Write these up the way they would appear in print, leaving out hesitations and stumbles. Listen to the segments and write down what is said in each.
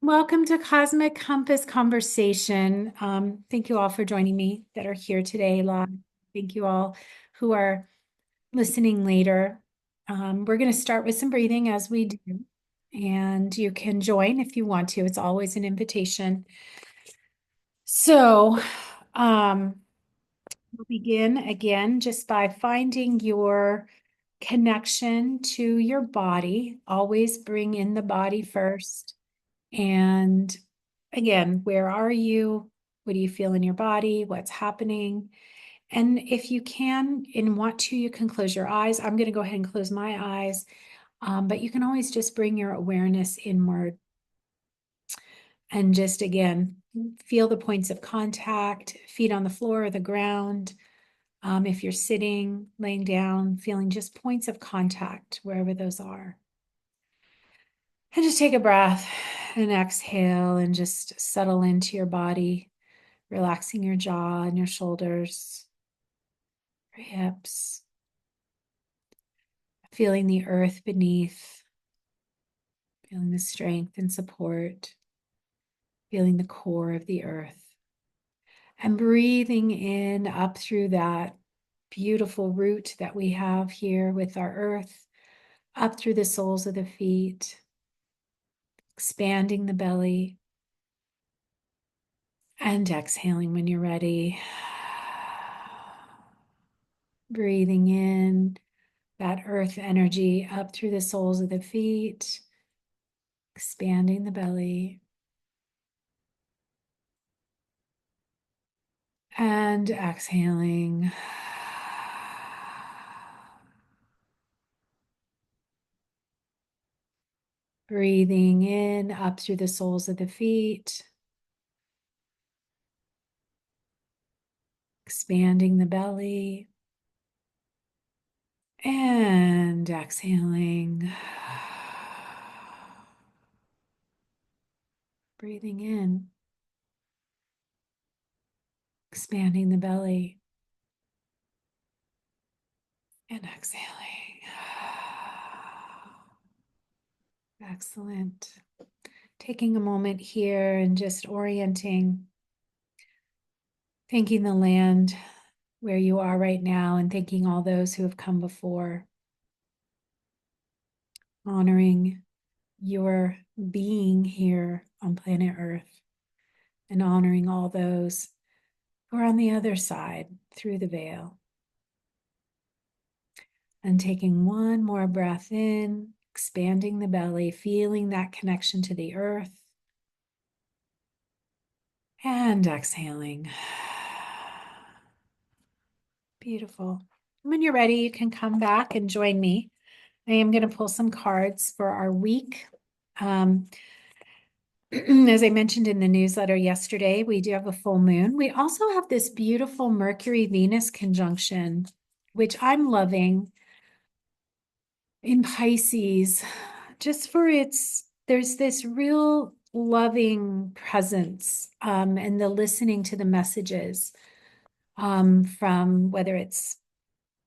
Welcome to Cosmic Compass Conversation. Thank you all for joining me that are here today live. Thank you all who are listening later. We're going to start with some breathing as we do, and you can join if you want to. It's always an invitation. So, we'll begin again just by finding your connection to your body. Always bring in the body first. And again, where are you? What do you feel in your body? What's happening? And if you can and want to, you can close your eyes. I'm going to go ahead and close my eyes. But you can always just bring your awareness inward and just again, feel the points of contact, feet on the floor or the ground. If you're sitting, laying down, feeling just points of contact wherever those are. And just take a breath and exhale and just settle into your body, relaxing your jaw and your shoulders, your hips, feeling the earth beneath, feeling the strength and support, feeling the core of the earth, and breathing in up through that beautiful root that we have here with our earth, up through the soles of the feet, expanding the belly, and exhaling when you're ready. Breathing in that earth energy up through the soles of the feet, expanding the belly, and exhaling. Breathing in up through the soles of the feet, expanding the belly, and exhaling. Breathing in, expanding the belly, and exhaling. Excellent. Taking a moment here and just orienting, thanking the land where you are right now and thanking all those who have come before, honoring your being here on planet Earth and honoring all those who are on the other side through the veil. And taking one more breath in, expanding the belly, feeling that connection to the earth, and exhaling. Beautiful. When you're ready, you can come back and join me. I am going to pull some cards for our week. As I mentioned in the newsletter yesterday, we do have a full moon. We also have this beautiful Mercury-Venus conjunction, which I'm loving in Pisces, just for there's this real loving presence and the listening to the messages from whether it's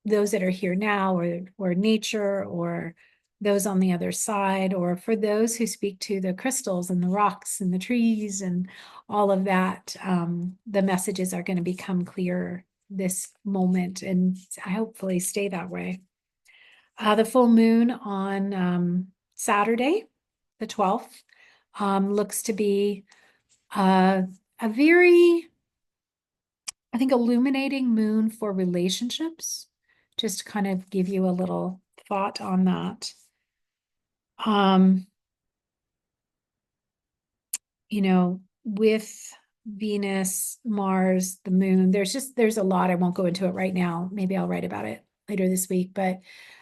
those that are here now or nature or those on the other side, or for those who speak to the crystals and the rocks and the trees and all of that, the messages are going to become clearer this moment and hopefully stay that way. The full moon on Saturday, the 12th, looks to be a very, I think, illuminating moon for relationships. Just to kind of give you a little thought on that. Um, with Venus, Mars, the moon, there's a lot. I won't go into it right now. Maybe I'll write about it later this week. But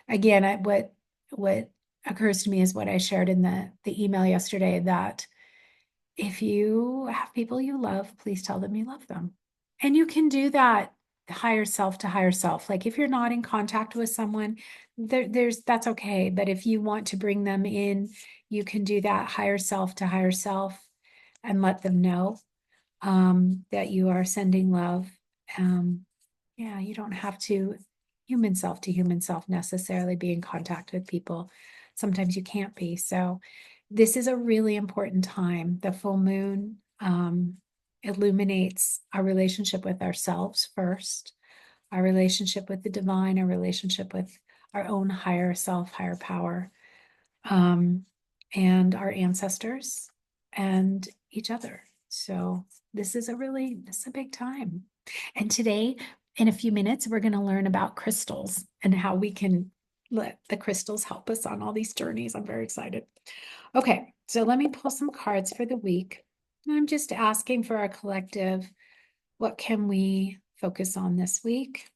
again, what occurs to me is what I shared in the email yesterday, that if you have people you love, please tell them you love them. And you can do that higher self to higher self. Like if you're not in contact with someone, that's okay. But if you want to bring them in, you can do that higher self to higher self and let them know that you are sending love. Yeah, you don't have to human self to human self necessarily be in contact with people. Sometimes you can't be. So this is a really important time. The full moon illuminates our relationship with ourselves first, our relationship with the divine, our relationship with our own higher self, higher power, and our ancestors and each other. So this is a big time. And today, in a few minutes, we're going to learn about crystals and how we can let the crystals help us on all these journeys. I'm very excited. Okay, so let me pull some cards for the week. I'm just asking for our collective, what can we focus on this week?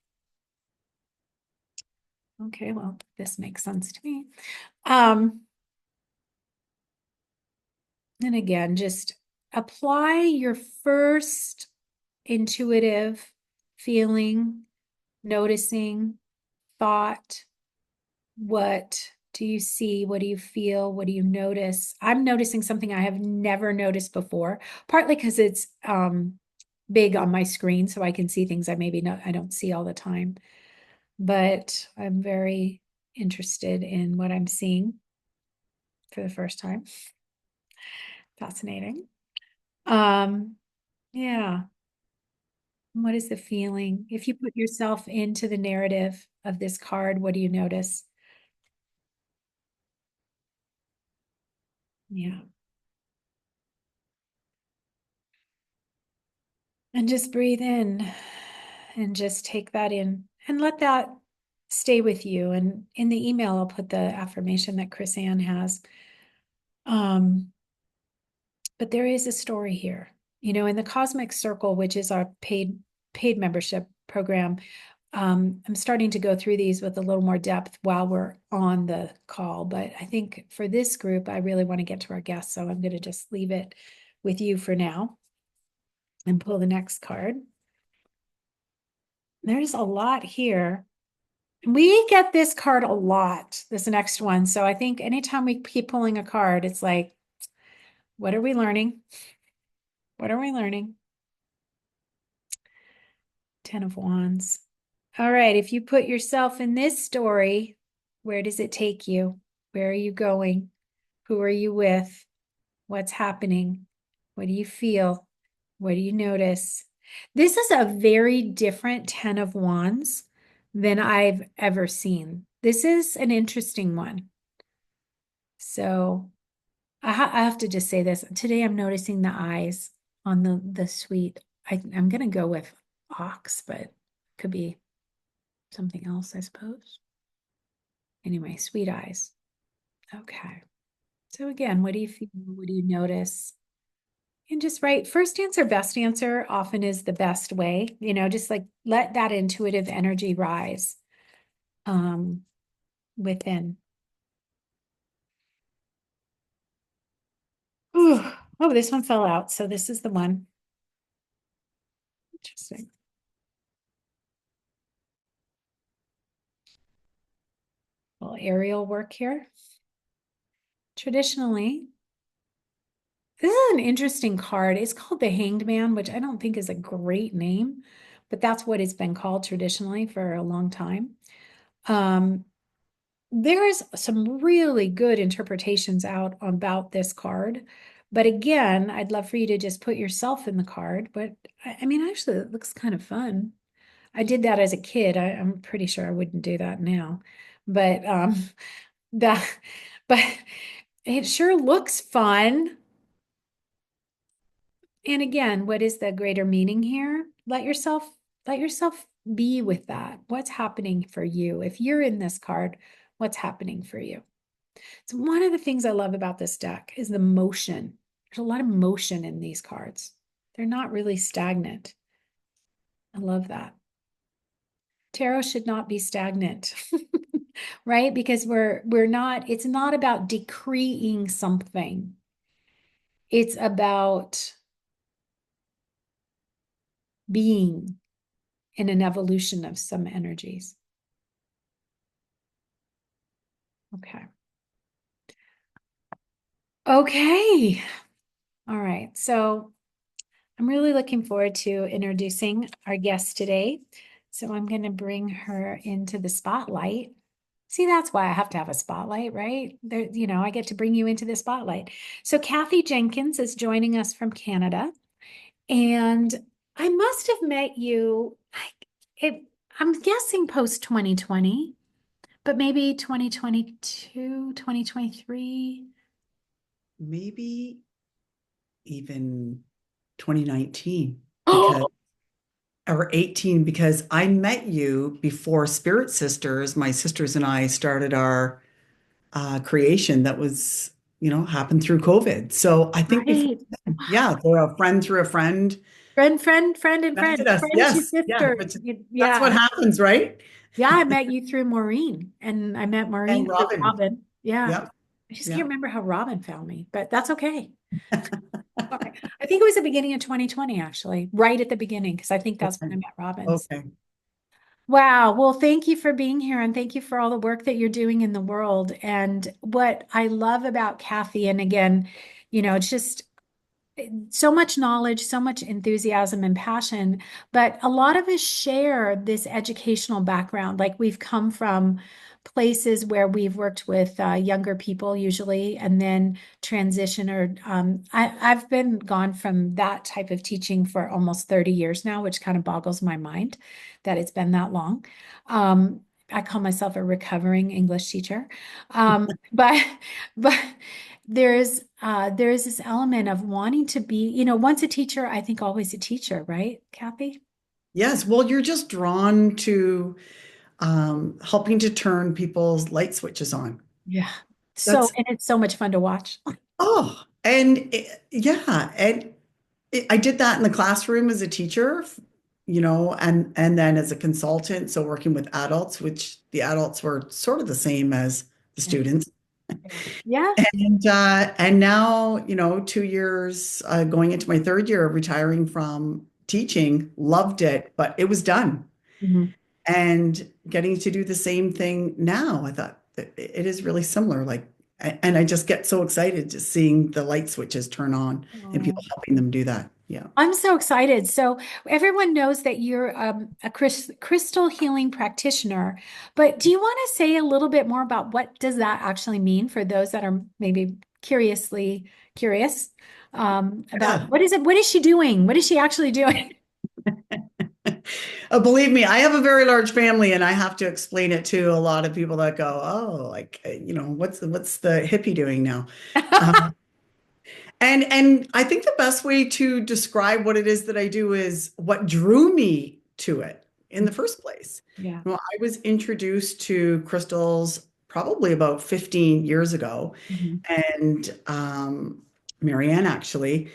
Okay, well, this makes sense to me. And again, just apply your first intuitive feeling, noticing, thought. What do you see? What do you feel? What do you notice? I'm noticing something I have never noticed before, partly because it's big on my screen, so I can see things I don't see all the time. But I'm very interested in what I'm seeing for the first time. Fascinating. Yeah. What is the feeling? If you put yourself into the narrative of this card, what do you notice? Yeah. And just breathe in and just take that in and let that stay with you. And in the email, I'll put the affirmation that Chris Ann has. But there is a story here. In the Cosmic Circle, which is our paid membership program, I'm starting to go through these with a little more depth while we're on the call. But I think for this group, I really want to get to our guests. So I'm going to just leave it with you for now and pull the next card. There's a lot here. We get this card a lot, this next one. So I think anytime we keep pulling a card, it's like, what are we learning? What are we learning? 10 of Wands. All right, if you put yourself in this story, where does it take you? Where are you going? Who are you with? What's happening? What do you feel? What do you notice? This is a very different 10 of Wands than I've ever seen. This is an interesting one. So I have to just say this. Today I'm noticing the eyes on the suite. I'm going to go with ox, but could be something else, I suppose. Anyway, sweet eyes. Okay. So again, what do you feel? What do you notice? And just write first answer, best answer often is the best way, just like let that intuitive energy rise within. Ooh. Oh, this one fell out. So this is the one. Interesting. A little aerial work here. Traditionally, this is an interesting card. It's called the Hanged Man, which I don't think is a great name, but that's what it's been called traditionally for a long time. There's some really good interpretations out about this card. But again, I'd love for you to just put yourself in the card. But I mean, actually, it looks kind of fun. I did that as a kid. I'm pretty sure I wouldn't do that now. But that, but it sure looks fun. And again, what is the greater meaning here? Let yourself be with that. What's happening for you? If you're in this card, what's happening for you? So one of the things I love about this deck is the motion. There's a lot of motion in these cards. They're not really stagnant. I love that. Tarot should not be stagnant, right? Because it's not about decreeing something. It's about being in an evolution of some energies. Okay. Okay. All right. So I'm really looking forward to introducing our guest today. So I'm going to bring her into the spotlight. See, that's why I have to have a spotlight, right? There, I get to bring you into the spotlight. So Cathy Jenkins is joining us from Canada, and I must have met you, I'm guessing post 2020, but maybe 2022, 2023. Maybe even 2019 because Oh, or 18 because I met you before Spirit Sisters. My sisters and I started our creation that was, happened through COVID. So I think before right. then, Wow. yeah, they're a friend through a friend Friend, and connected friend. us. Friend to Yes, yeah, sister. which that's what Yeah. happens, right? Yeah, I met you through Maureen, and I met And Maureen through Robin. Robin. Yeah. Yep, I just can't yeah. remember how Robin found me, but that's okay. Okay. I think it was the beginning of 2020, actually, right at the beginning, because I think that's when I Okay. met Robin. Okay. Wow. Well, thank you for being here and thank you for all the work that you're doing in the world. And what I love about Cathy, and again, it's just so much knowledge, so much enthusiasm and passion, but a lot of us share this educational background. Like we've come from places where we've worked with younger people usually, and then transition or I've been gone from that type of teaching for almost 30 years now, which kind of boggles my mind that it's been that long. I call myself a recovering English teacher. But but there's this element of wanting to be, once a teacher, I think always a teacher, right, Cathy? Yes, well, you're just drawn to helping to turn people's light switches on. Yeah. So, That's and it's so much fun to watch. yeah, I did that in the classroom as a teacher, and then as a consultant, so working with adults, which the adults were sort of the same as the Yeah. students. Yeah. Yeah. And now, 2 years going into my third year of retiring from teaching, loved it, but it was done. Mhm. And getting to do the same thing now, I thought that it is really similar. Like, and I just get so excited just seeing the light switches turn on and Oh, people helping them do that. Yeah. I'm so excited. So everyone knows that you're a crystal healing practitioner, but do you want to say a little bit more about what does that actually mean for those that are maybe curiously curious about Yeah. what is it? What is she doing? What is she actually doing? Believe me, I have a very large family, and I have to explain it to a lot of people that go, "Oh, like, what's the hippie doing now?" Um, and I think the best way to describe what it is that I do is what drew me to it in the first place. Yeah. Well, I was introduced to crystals probably about 15 years ago, Mhm. and Marianne actually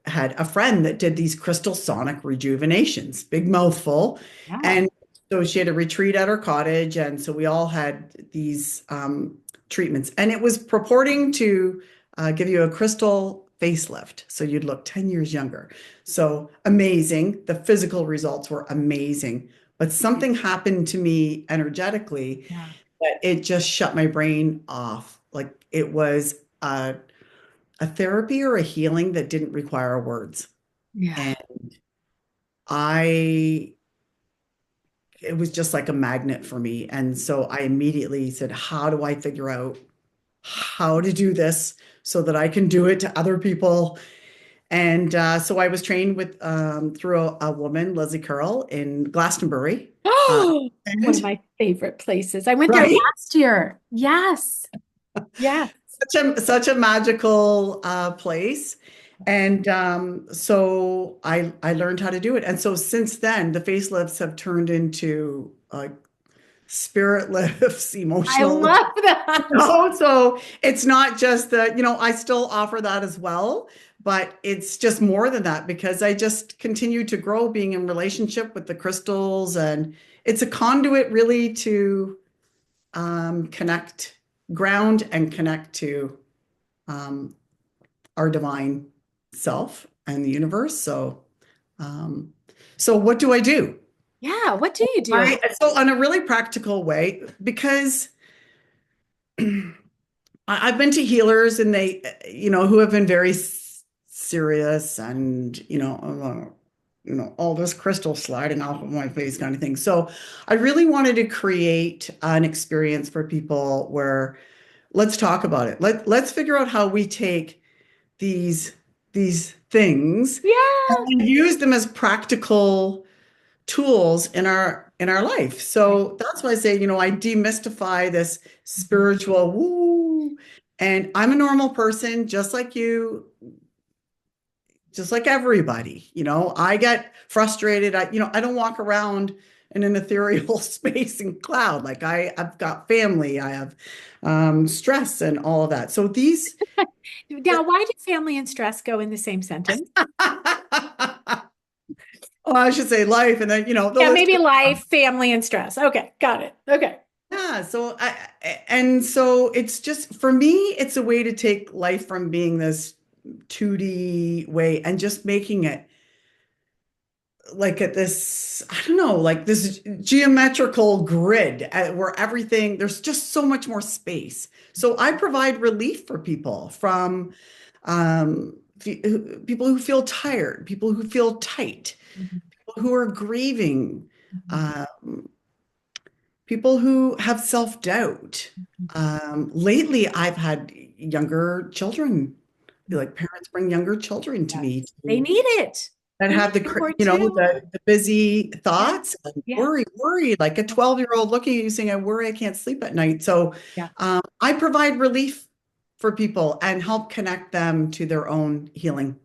had a friend that did these crystal sonic rejuvenations, big mouthful. Yeah. And so she had a retreat at her cottage. And so we all had these treatments. And it was purporting to give you a crystal facelift. So you'd look 10 years younger. So amazing. The physical results were amazing. But something happened to me energetically Yeah. that it just shut my brain off. Like it was a therapy or a healing that didn't require words. Yeah. And I, it was just like a magnet for me. And so I immediately said, how do I figure out how to do this so that I can do it to other people? And so I was trained with through a woman, Leslie Curl, in Glastonbury. Uh, Oh, one of and my favorite places. I went there right, last year. Yes. Yes. such a magical place. And so I learned how to do it. And so since then, the facelifts have turned into spirit lifts, I emotional. love that. So it's not just that, I still offer that as well, but it's just more than that because I just continue to grow being in relationship with the crystals. And it's a conduit really to connect, ground and connect to um, our divine self and the universe. Um, so what do I do? Yeah. What do you do? So on a really practical way, because I've been to healers and they, who have been very serious and, all this crystal sliding off of my face kind of thing. So I really wanted to create an experience for people where let's talk about it. Let's figure out how we take these these things Yeah. and use them as practical tools in our life. Right. So that's why I say, I demystify this Mhm. spiritual woo. And I'm a normal person, just like you, just like everybody. I get frustrated. I don't walk around in an ethereal space and cloud. Like I've got family, I have stress and all of that. So these Now, why did family and stress go in the same sentence? Oh, I should say life, and then the Yeah, list maybe goes life, on. family, and stress. Okay, got it. Okay. Yeah, so it's just for me, it's a way to take life from being this 2D way and just making it like at this, I don't know, like this geometrical grid where everything, there's just so much more space. So I provide relief for people from people who feel tired, people who feel tight, Mhm, who are grieving, mhm, um, people who have self-doubt. mhm. Lately, I've had younger children, Mhm. like parents bring younger children to me Yes. They need it. that They need have the, support too. the busy Yeah. thoughts and Yeah. worry, like a 12-year-old looking at you saying, I worry, I can't sleep at night. So Yeah. I provide relief for people and help connect them to their own healing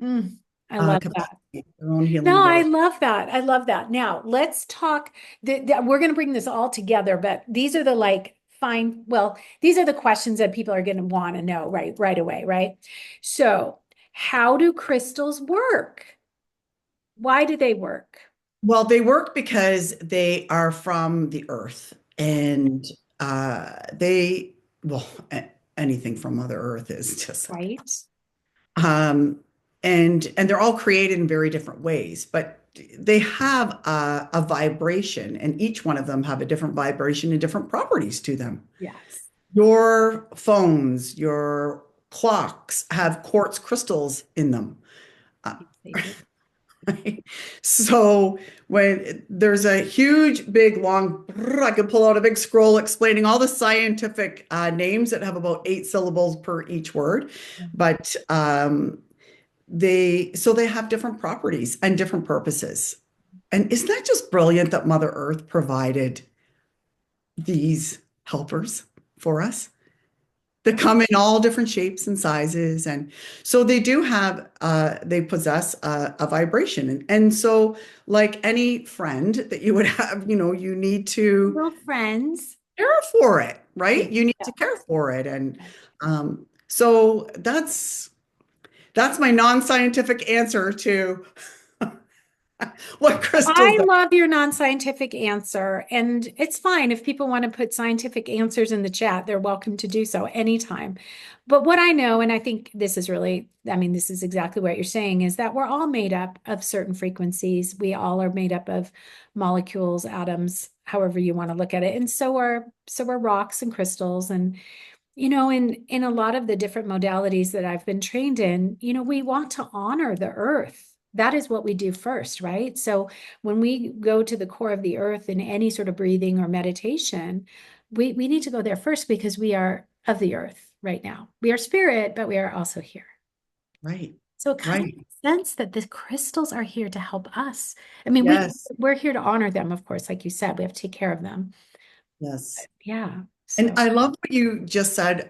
Mm, I love that. capacity, their own healing No, I ability. love that. I love that. Now, let's talk. We're going to bring this all together, but these are the like fine. Well, these are the questions that people are going to want to know right away, right? So, how do crystals work? Why do they work? Well, they work because they are from the earth and they, well, anything from Mother Earth is just like, Right? um, and they're all created in very different ways, but they have a vibration, and each one of them have a different vibration and different properties to them. Yes. Your phones, your clocks have quartz crystals in them. Uh, Yes, they do. Right? So when there's a huge, big, long, I could pull out a big scroll explaining all the scientific names that have about 8 syllables per each word, Mhm. but they have different properties and different purposes. And isn't that just brilliant that Mother Earth provided these helpers for us? That Yep. come in all different shapes and sizes. And so they do have, they possess a vibration. And so, like any friend that you would have, you need to Little friends. care for it, Yeah. right? You need Yeah. to care for it. And Yeah. so that's my non-scientific answer to what crystals I are. love your non-scientific answer, and it's fine if people want to put scientific answers in the chat, they're welcome to do so anytime. But what I know, and I think this is really, I mean, this is exactly what you're saying, is that we're all made up of certain frequencies. We all are made up of molecules, atoms, however you want to look at it. And so are rocks and crystals. And in a lot of the different modalities that I've been trained in, we want to honor the earth. That is what we do first, right? So when we go to the core of the earth in any sort of breathing or meditation, we need to go there first because we are of the earth right now. We are spirit, but we are also here. Right, So it kind of right. makes sense that the crystals are here to help us. I mean, Yes, we're here to honor them, of course, like you said, we have to take care of them. yes. Yeah. And So I love what you just said.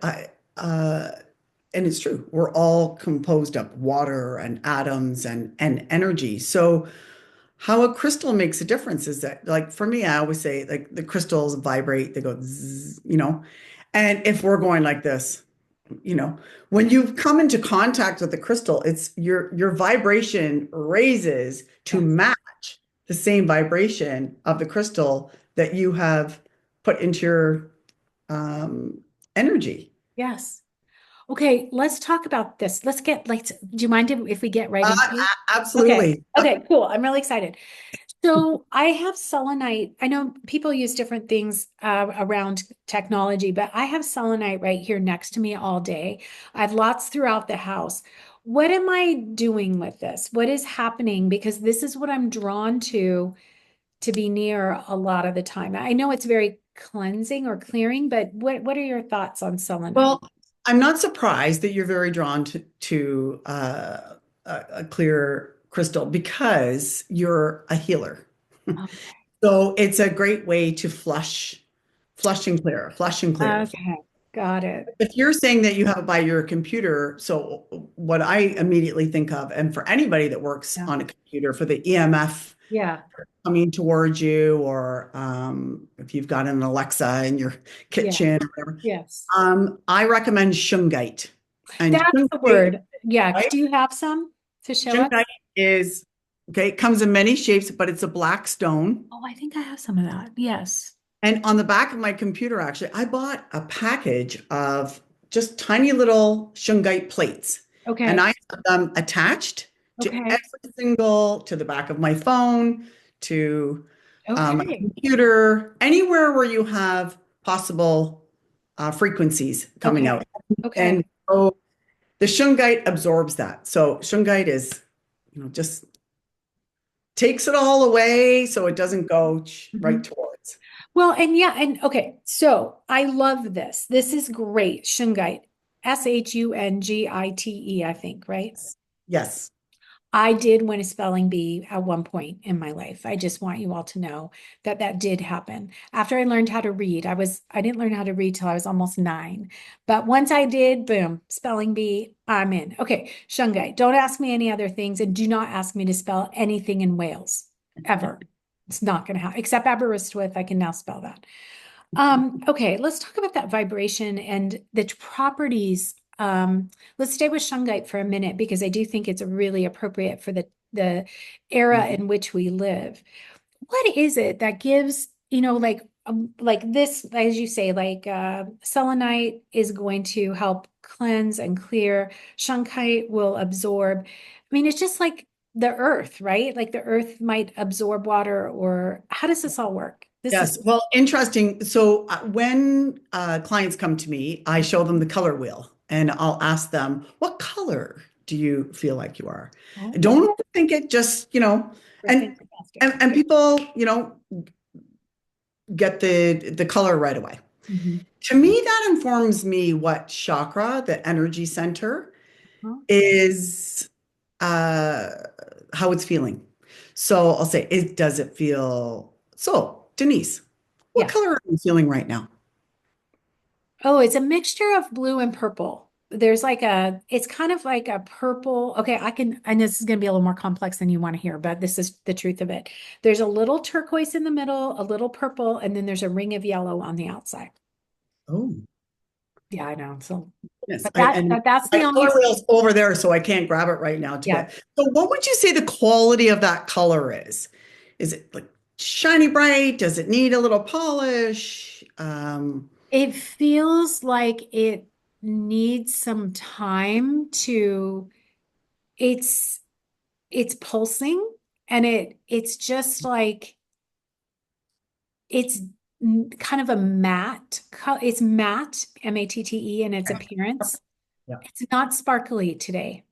And it's true. We're all composed of water and atoms and energy. So how a crystal makes a difference is that, like for me, I always say like the crystals vibrate, they go zzz, and if we're going like this, you know, when you come into contact with the crystal, it's your vibration raises to yeah. match the same vibration of the crystal that you have put into your energy. Yes. Okay, let's talk about this. Do you mind if we get right into it? Okay. Absolutely. Okay, cool. I'm really excited. So I have selenite. I know people use different things around technology, but I have selenite right here next to me all day. I have lots throughout the house. What am I doing with this? What is happening? Because this is what I'm drawn to be near a lot of the time. I know it's very cleansing or clearing, but what are your thoughts on selenite? Well, I'm not surprised that you're very drawn to a clear crystal because you're a healer. Okay. So it's a great way to flush and clear, flush and clear. Okay. Got it. If you're saying that you have it by your computer, so what I immediately think of, and for anybody that works Yeah. on a computer, for the EMF Yeah. coming towards you, or if you've got an Alexa in your Yeah. kitchen or whatever, Yes. I recommend shungite. And That's the shungite, word. Yeah. right? Do you have some to show us? Shungite is okay. It comes in many shapes, but it's a black stone. Oh, I think I have some of that. Yes. And on the back of my computer, actually, I bought a package of just tiny little shungite plates, and Okay. I have them attached to Okay. every single, to the back of my phone, to my Okay. computer, anywhere where you have possible frequencies coming Okay. out. Okay. And so the shungite absorbs that. So shungite is, just takes it all away so it doesn't go right Mhm. towards. Well, and yeah, and okay, so I love this. This is great. Shungite, Shungite, I think, right? Yes. I did win a spelling bee at one point in my life. I just want you all to know that that did happen. After I learned how to read, I didn't learn how to read till I was almost 9. But once I did, boom, spelling bee, I'm in. Okay, Shungite, don't ask me any other things and do not ask me to spell anything in Wales ever. It's not going to happen, except Aberystwyth. I can now spell that. Okay, let's talk about that vibration and the properties. Let's stay with shungite for a minute because I do think it's really appropriate for the era Mhm. in which we live. What is it that gives, like this, as you say, like selenite is going to help cleanse and clear. Shungite will absorb. I mean, it's just like the earth, right? Like the earth might absorb water, or how does this all work? This is Yes. Well, interesting. So when clients come to me, I show them the color wheel and I'll ask them, what color do you feel like you are? oh, Don't think it just, we're and fantastic. and people, get the color right away. Mhm. To me, that informs me what chakra, the energy center, Huh? is uh how it's feeling. So I'll say, does it feel so, Denise, what Yeah. color are you feeling right now? Oh, it's a mixture of blue and purple. There's like it's kind of like a purple. Okay, I know this is going to be a little more complex than you want to hear, but this is the truth of it. There's a little turquoise in the middle, a little purple, and then there's a ring of yellow on the outside. Oh, Yeah, I know. So, yes. but that's My the color only, wheel's over there, so I can't grab it right now to yeah. get. So what would you say the quality of that color is? Is it like shiny bright? Does it need a little polish? It feels like it needs some time to, it's, it's pulsing and it's just like, it's kind of a matte, it's matte, matte in its appearance. Yeah. It's not sparkly today.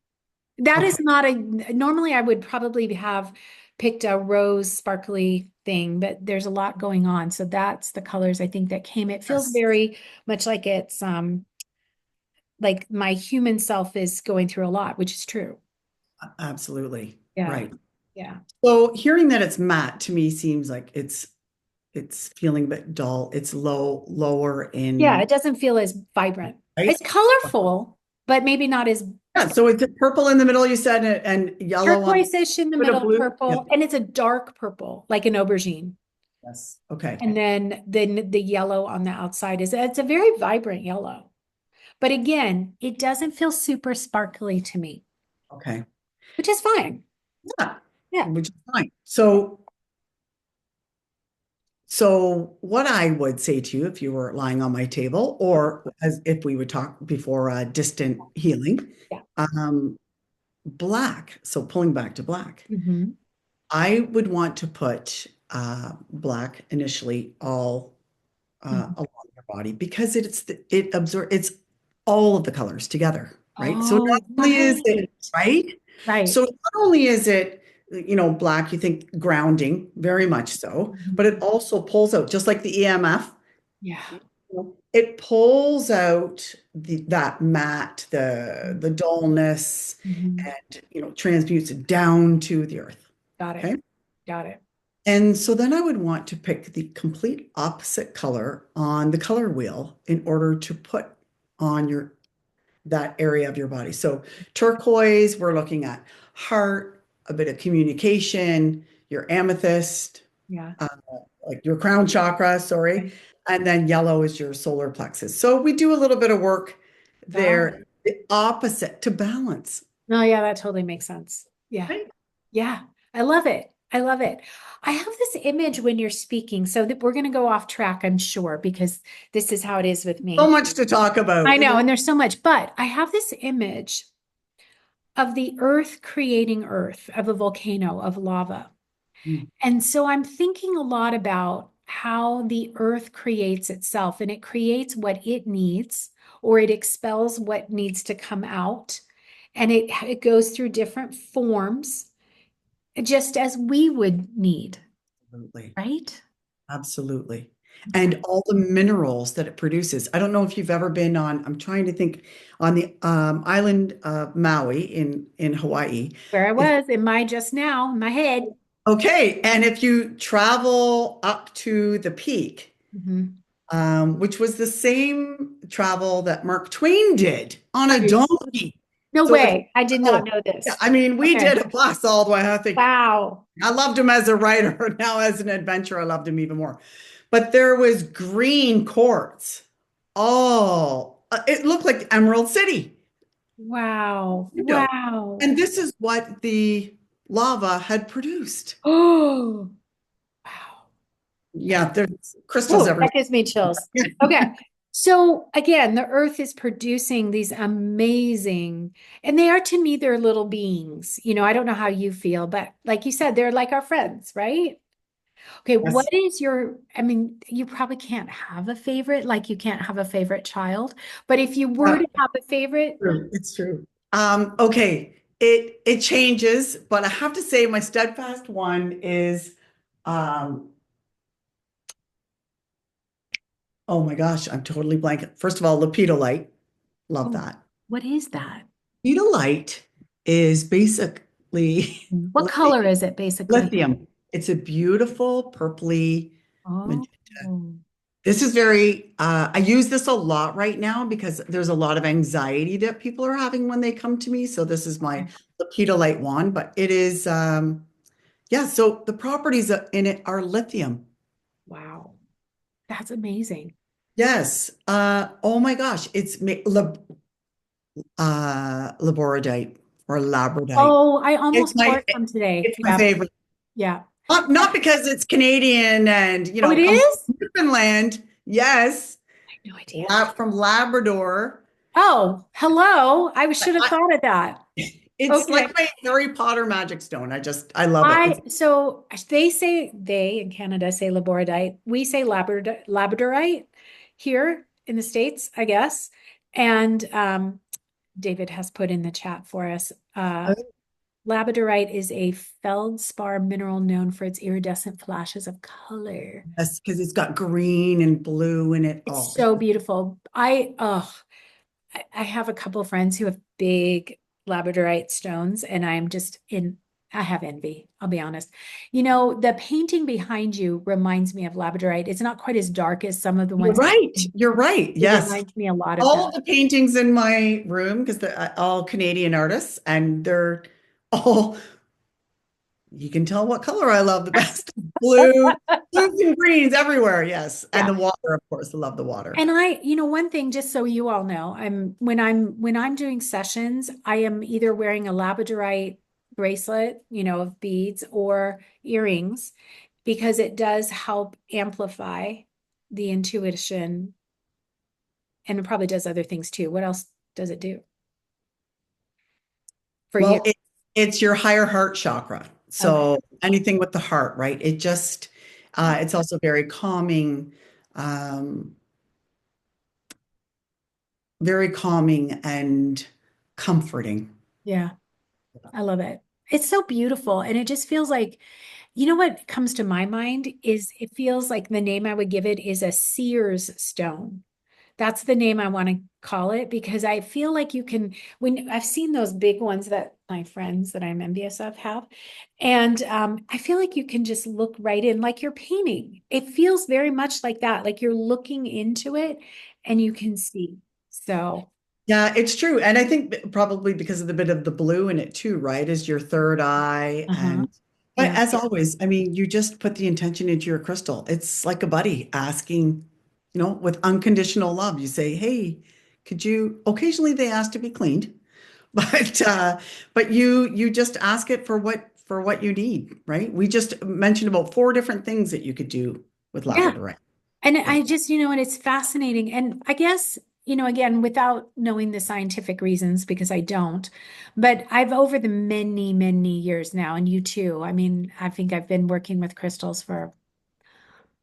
That Okay. is not a, normally I would probably have picked a rose sparkly thing, but there's a lot going on. So that's the colors I think that came. It feels Yes. very much like it's like my human self is going through a lot, which is true. Absolutely. Yeah. Right. Yeah. So hearing that it's matte to me seems like it's feeling a bit dull. It's lower Yeah, in it doesn't feel as vibrant. price. It's colorful, but maybe not as Yeah. So it's purple in the middle, you said, and yellow on turquoise-ish in the bit of middle, blue. Yeah. purple, and it's a dark purple, like an aubergine. Yes. Okay. And then the yellow on the outside is it's a very vibrant yellow. But again, it doesn't feel super sparkly to me, Okay. which is fine. Yeah. Yeah. Which is fine. So what I would say to you if you were lying on my table, or as if we would talk before distant healing, Yeah. um, black. So pulling back to black, Hmm. I would want to put black initially all Hmm. along your body because it absorbs it's all of the colors together. right? So Oh, not only is it, right. right? So Right. not only is it, black, you think grounding, very much so, but Mhm. it also pulls out, just like the EMF, Yeah. it pulls out that matte, the dullness, Mhm. and transmutes it down to the earth. Got it. Okay. Got it. And so then I would want to pick the complete opposite color on the color wheel in order to put on your that area of your body. So turquoise, we're looking at heart, a bit of communication, your amethyst, Yeah. uh, like your crown chakra, sorry. Right. And then yellow is your solar plexus. So we do a little bit of work Got there, it. the opposite to balance. No, yeah, that totally makes sense. Yeah. Right? Yeah. I love it. I love it. I have this image when you're speaking, so that we're going to go off track, I'm sure, because this is how it is with So me. much to talk I about. know, and there's so much, but I have this image of the earth creating earth, of a volcano, of lava. Mm, And so I'm thinking a lot about how the earth creates itself and it creates what it needs, or it expels what needs to come out. And it goes through different forms, just as we would need, absolutely. right? Absolutely. Yeah. And all the minerals that it produces. I don't know if you've ever been on, I'm trying to think, on the island of Maui in Hawaii. Where I If, was in my just now, in my head. okay, and if you travel up to the peak, Mhm. which was the same travel that Mark Twain did on a Right. donkey. No So if, way. I did not oh, know yeah, this. I mean, we Okay. did a bus all the way. I think Wow. I loved him as a writer. Now, as an adventurer, I loved him even more. But there was green quartz. Oh, it looked like Emerald City. Wow. You know, Wow. and this is what the lava had produced. Oh, wow. Yeah, there's crystals Oh, everywhere. that gives me chills. Okay. So again, the earth is producing these amazing, and they are to me, they're little beings. I don't know how you feel, but like you said, they're like our friends, right? Okay, what Yes, is I mean, you probably can't have a favorite, like you can't have a favorite child, but if you were uh, to have a favorite, true. It's true. Okay, it changes, but I have to say my steadfast one is, um, oh my gosh, I'm totally blank. First of all, lepidolite. Love oh, that. what is that? Lepidolite is basically What color is it basically? lithium. It's a beautiful purpley Oh, magenta. This is I use this a lot right now because there's a lot of anxiety that people are having when they come to me. So this is my okay. lepidolite wand, but it is, yeah, so the properties in it are lithium. Wow. That's amazing. Yes. Oh my gosh, it's laboradite or labradite. Oh, I It's almost my bought some today. it's my Yeah. favorite. Yeah. Not because it's Canadian and Oh, it comes is? from Newfoundland. Yes, No idea. From Labrador. Oh, hello. I should have I, thought of that. it's Okay. like my Harry Potter magic stone. I love it. So they in Canada say labradorite. We say labradorite here in the States, I guess. And David has put in the chat for us. Labradorite is a feldspar mineral known for its iridescent flashes of color. Yes, because it's got green and blue in it. It's Oh, so beautiful. I have a couple of friends who have big labradorite stones, and I have envy, I'll be honest. The painting behind you reminds me of labradorite. It's not quite as dark as some of the you're ones I've right. seen. You're right. It Yes. reminds me a lot of All that. of the paintings in my room, because they're all Canadian artists, and they're all, you can tell what color I love the best. Blue, blues and greens everywhere. Yes. And Yeah. the water, of course. I love the water. And one thing, just so you all know, when I'm doing sessions, I am either wearing a labradorite bracelet, of beads or earrings, because it does help amplify the intuition, and it probably does other things too. What else does it do for you? Well, it's your higher heart chakra. Okay. So anything with the heart, right? It's also um, very calming and comforting. Yeah, I love it. It's so beautiful. And it just feels like, what comes to my mind is it feels like the name I would give it is a seer's stone. That's the name I want to call it because I feel like you can, when I've seen those big ones that my friends that I'm envious of have, and I feel like you can just look right in, like you're painting. It feels very much like that, like you're looking into it and you can see. So, Yeah, it's true. And I think probably because of the bit of the blue in it too, right? Is your third eye. uh-huh. But Yeah. as always, I mean, you just put the intention into your crystal. It's like a buddy asking, with unconditional love. You say, hey, could you, occasionally they ask to be cleaned, but you just ask it for what you need, right? We just mentioned about four different things that you could do with Yeah. labradorite. And Yeah. I just, and it's fascinating. And I guess, again, without knowing the scientific reasons, because I don't, but I've over the many, many years now, and you too. I mean, I think I've been working with crystals for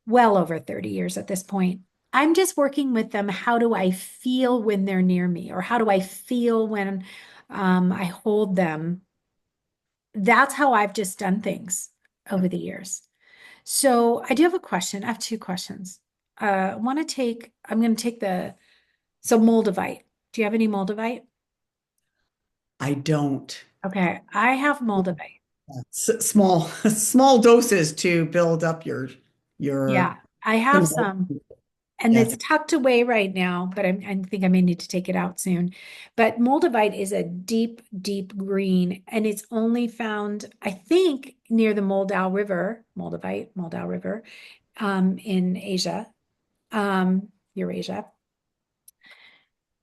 well over 30 years at this point. I'm just working with them. How do I feel when they're near me? Or how do I feel when I hold them? That's how I've just done things over the years. So I do have a question. I have two questions. I'm going to take so Moldavite. Do you have any Moldavite? I don't. Okay. I have Moldavite. Small small doses to build up your Yeah. I have some, and yes. it's tucked away right now, but I think I may need to take it out soon. But Moldavite is a deep, deep green, and it's only found, I think, near the Moldau River, in Asia, Eurasia.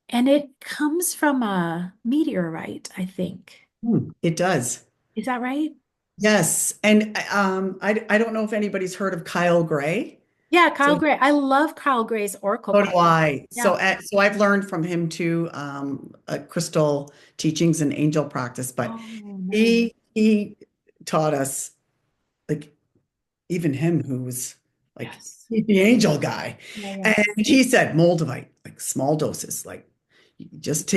And it comes from a meteorite, I think. It does. Is that right? Yes. And I don't know if anybody's heard of Kyle Gray. Yeah, So Kyle Gray. I love Kyle Gray's Oracle so do card. I. Yeah. So I've learned from him too, crystal teachings and angel practice, but Oh, nice. he taught us, like, even him who was like Yes. the angel guy. Yeah, yeah. And he said moldavite, like small doses, like you just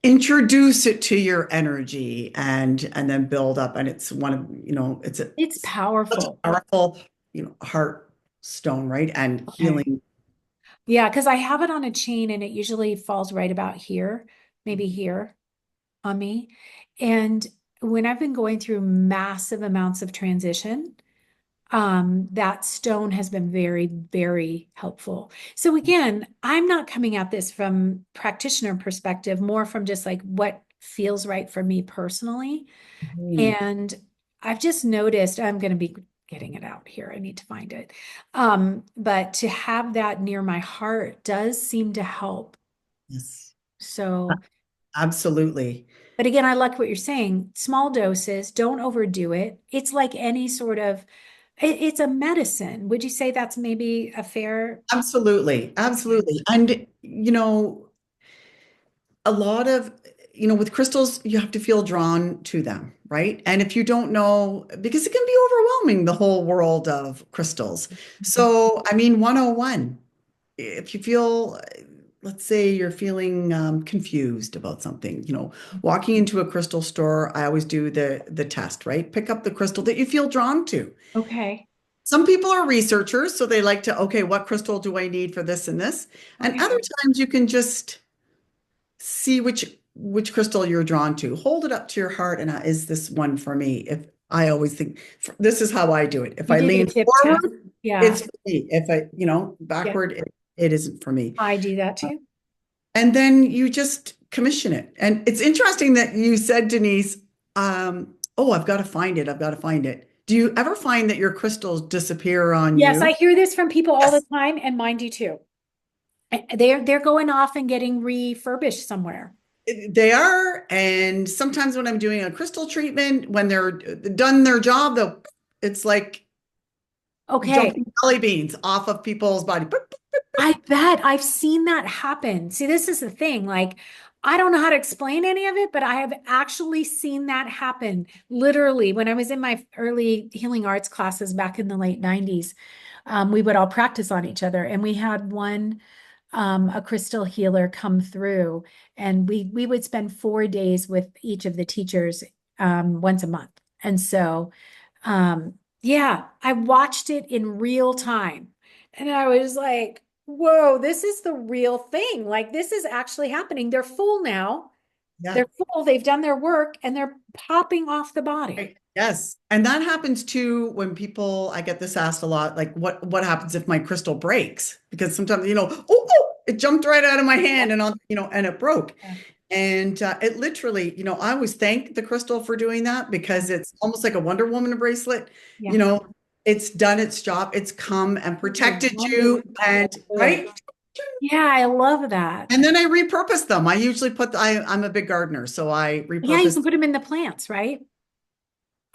introduce it to your energy and then build up. And it's one of, it's It's such a powerful. powerful, heart stone, right? And Okay. healing. Yeah, because I have it on a chain and it usually falls right about here, maybe here on me. And when I've been going through massive amounts of transition, that stone has been very, very helpful. So again, I'm not coming at this from practitioner perspective, more from just like what feels right for me personally. Mhm. And I've just noticed I'm going to be getting it out here. I need to find it. But to have that near my heart does seem to help. Yes, So, absolutely. but again, I like what you're saying. Small doses, don't overdo it. It's like any sort of, it's a medicine. Would you say that's maybe a fair? Absolutely. Okay. Absolutely. And, a lot of, with crystals, you have to feel drawn to them, right? And if you don't know, because it can be overwhelming, the whole world of crystals. So, I mean, 101, if you feel, let's say you're feeling confused about something, walking into a crystal store, I always do the test, right? Pick up the crystal that you feel drawn to. Okay. Some people are researchers, so they like to, okay, what crystal do I need for this and this? And other Okay. times you can just see which crystal you're drawn to. Hold it up to your heart, and is this one for me? If I always think this is how I do it. If You I do the lean tip test. forward, Yeah. it's for me. If I, Yeah. backward, it isn't for me. I do that too. And then you just commission it. And it's interesting that you said, Denise, oh, I've got to find it. I've got to find it. Do you ever find that your crystals disappear on Yes, I you? hear this from people all the Yes. time, and mine do too. They're going off and getting refurbished somewhere. They are. And sometimes when I'm doing a crystal treatment, when they're done their job, though, it's like Okay. jumping jelly beans off of people's body. I bet I've seen that happen. See, this is the thing. Like, I don't know how to explain any of it, but I have actually seen that happen. Literally, when I was in my early healing arts classes back in the late 90s, we would all practice on each other. And we had one a crystal healer come through, and we would spend 4 days with each of the teachers once a month. And so, yeah, I watched it in real time, and I was like, whoa, this is the real thing. Like, this is actually happening. They're full now. Yeah. They're full. They've done their work, and they're popping off the body. Right. Yes. And that happens too when people, I get this asked a lot, like what happens if my crystal breaks? Because sometimes, it jumped right out of my hand and and it broke. Yeah. And it literally, I always thank the crystal for doing that Yeah. because it's almost like a Wonder Woman bracelet. Yeah. You know, it's done its job. It's come and It's a protected you wonderful and tool. right. Yeah, I love that. And then I repurpose them. I usually I'm a big gardener, so I Yeah, you repurpose. can put them in the plants, right?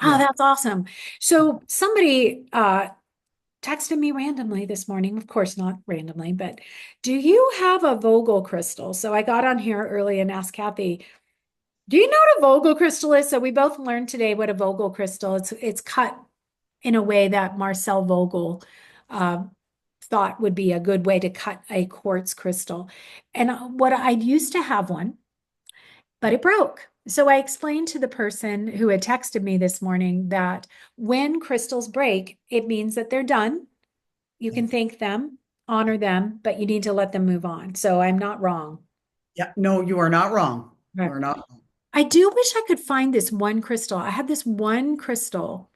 Oh, Yeah. that's awesome. So somebody texted me randomly this morning. Of course, not randomly, but do you have a Vogel crystal? So I got on here early and asked Cathy, do you know what a Vogel crystal is? So we both learned today what a Vogel crystal. It's cut in a way that Marcel Vogel uh, thought would be a good way to cut a quartz crystal. And what I used to have one, but it broke. So I explained to the person who had texted me this morning that when crystals break, it means that they're done. You can thank them, honor them, but you need to let them move on. So I'm not wrong. Yeah. No, you are not wrong. You Right. are not wrong. I do wish I could find this one crystal. I had this one crystal.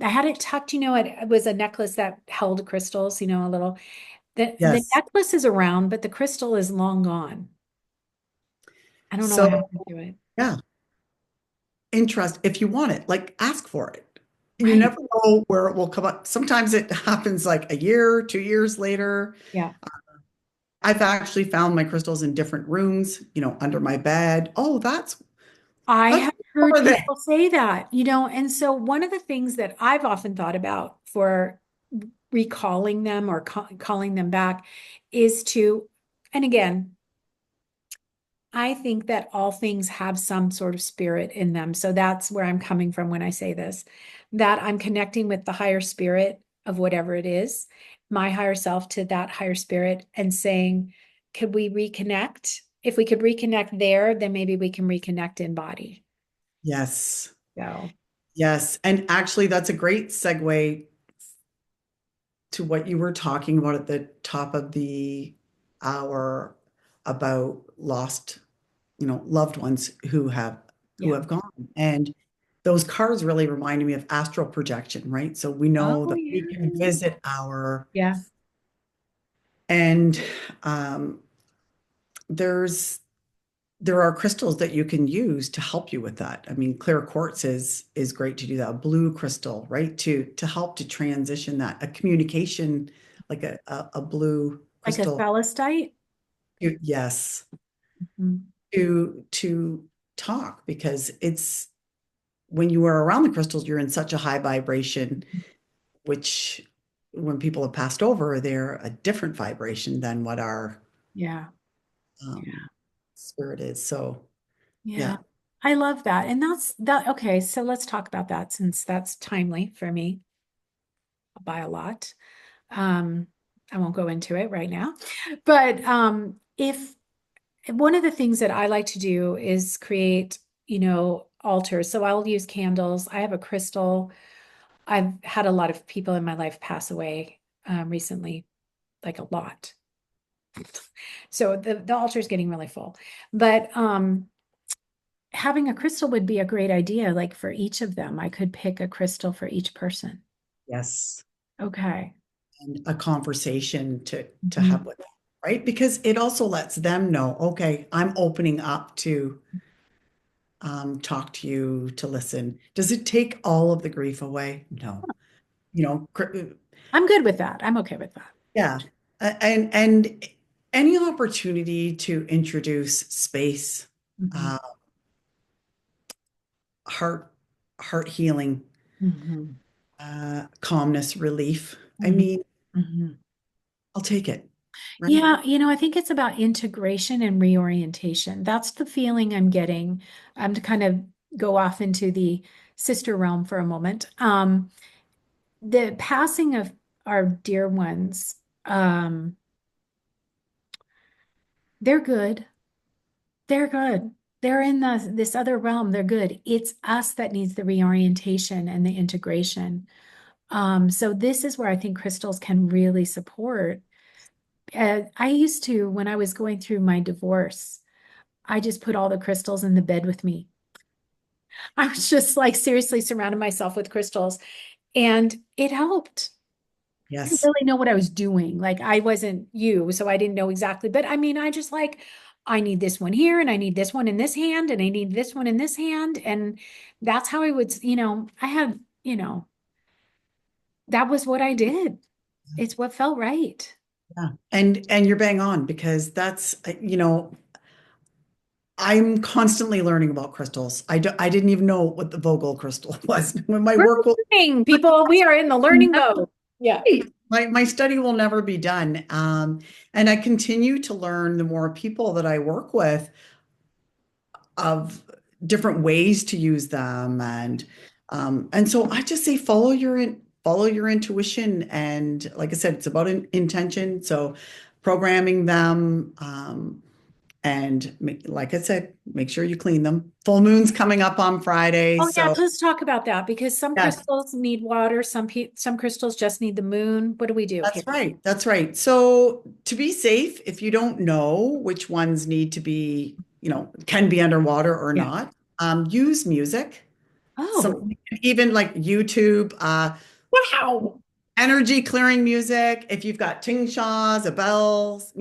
I had it tucked, it was a necklace that held crystals, a little. The Yes. necklace is around, but the crystal is long gone. I don't know what So, happened to it. yeah, interest. If you want it, like ask for it. You Right. never know where it will come up. Sometimes it happens like a year, 2 years later. Yeah. I've actually found my crystals in different rooms, under my bed. Oh, I that's have heard over there. people say that, and so one of the things that I've often thought about for recalling them or calling them back is and again, I think that all things have some sort of spirit in them. So that's where I'm coming from when I say this, that I'm connecting with the higher spirit of whatever it is, my higher self to that higher spirit and saying, could we reconnect? If we could reconnect there, then maybe we can reconnect in body. Yes. So, Yes. And actually, that's a great segue to what you were talking about at the top of the hour about lost, loved ones who yeah. have gone. And those cards really reminded me of astral projection, right? So we know Oh, that we yeah. can visit our Yeah. and um, there's there are crystals that you can use to help you with that. I mean, clear quartz is great to do that. A blue crystal, right? To help to transition that. A communication, like a blue Like a crystal. celestite. Yes, Mhm. to talk because it's when you are around the crystals, you're in such a high vibration, which when people have passed over, they're a different vibration than what our Yeah. um, spirit is. So, Yeah. yeah. I love that. And that's that. Okay. So let's talk about that since that's timely for me by a lot. Um, I won't go into it right now, but if one of the things that I like to do is create, altars. So I'll use candles. I have a crystal. I've had a lot of people in my life pass away recently, like a lot. So the altar is getting really full. But having a crystal would be a great idea. Like for each of them, I could pick a crystal for each person. Yes. Okay. And a conversation to have Mhm. with them, right? Because it also lets them know, okay, I'm opening up to talk to you, to listen. Does it take all of the grief away? No. You know, I'm good with that. I'm okay with that. yeah. And any opportunity to introduce space, Mhm. uh, heart heart healing, Mhm. calmness, relief. I Mhm. mean, Mhm. I'll take it, right? Yeah, I think it's about integration and reorientation. That's the feeling I'm getting. To kind of go off into the sister realm for a moment. The passing of our dear ones, They're good. They're good. They're in this other realm. They're good. It's us that needs the reorientation and the integration. So this is where I think crystals can really support. I used to, when I was going through my divorce, I just put all the crystals in the bed with me. I was just like seriously surrounded myself with crystals, and it helped. I didn't Yes. really know what I was doing. Like I wasn't you, so I didn't know exactly. But I mean, I just like, I need this one here, and I need this one in this hand, and I need this one in this hand. And that's how I would, I had, that was what I did. It's what felt right. Yeah. And you're bang on because that's, I'm constantly learning about crystals. I didn't even know what the Vogel crystal was. When my We're work will learning, people. We are in the learning mode. Yeah. my study will never be done. And I continue to learn the more people that I work with of different ways to use them. And so I just say follow your intuition. And like I said, it's about intention. So programming them. And like I said, make sure you clean them. Full moon's coming up on Friday. Oh yeah, So let's talk about that because some yes, crystals need water, some crystals just need the moon. What do we do here? that's right. That's right. So to be safe, if you don't know which ones need to be, can be underwater or Yeah. not, use music. Oh, Some even like YouTube, wow. energy clearing music. If you've got tingshaws, a bells,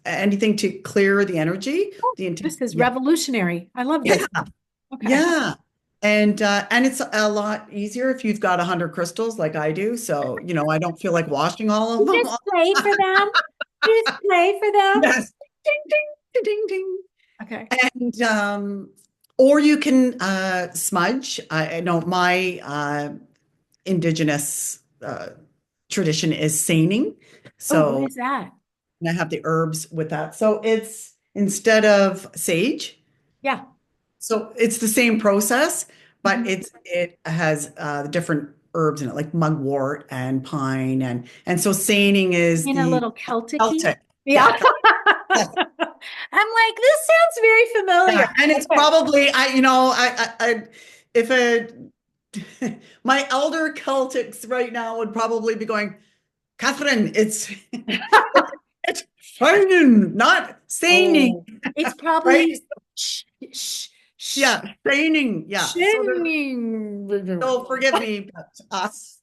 anything to clear the energy, Oh, the intent. this is Yeah. revolutionary. I love Yeah. this. Okay. Yeah. And it's a lot easier if you've got 100 crystals like I do. So, I don't feel like washing all of You them. just play for them. You just play for them. Yes. Ding, ding, ding, ding. Okay. And or you can smudge. I know my indigenous tradition is seining. Oh, what So is that? I have the herbs with that. So it's instead of sage. Yeah. So it's the same process, but Mhm. it has different herbs in it, like mugwort and pine, and so seining is In a the little Celtic-y. Celtic. Yeah. Yeah, I'm Celtic. like, this sounds very familiar. Yeah, and it's Okay. probably I if a my elder Celtics right now would probably be going, Catherine, it's seining, not seining, Oh, it's right? probably sh sh sh Yeah, seining. Yeah, shining. so forgive me, but us.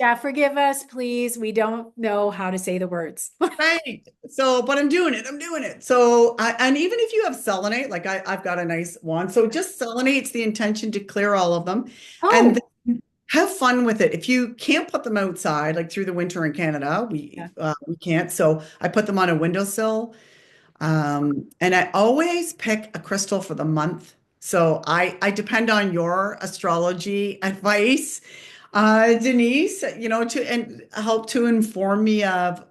Yeah, forgive us, please. We don't know how to say the words. Right. So, but I'm doing it. I'm doing it. So, and even if you have selenite, like I've got a nice wand. So just selenites the intention to clear all of them and Oh, then have fun with it. If you can't put them outside, like through the winter in Canada, yeah. we can't. So I put them on a windowsill. And I always pick a crystal for the month. So I depend on your astrology advice, Denise, to and help to inform me of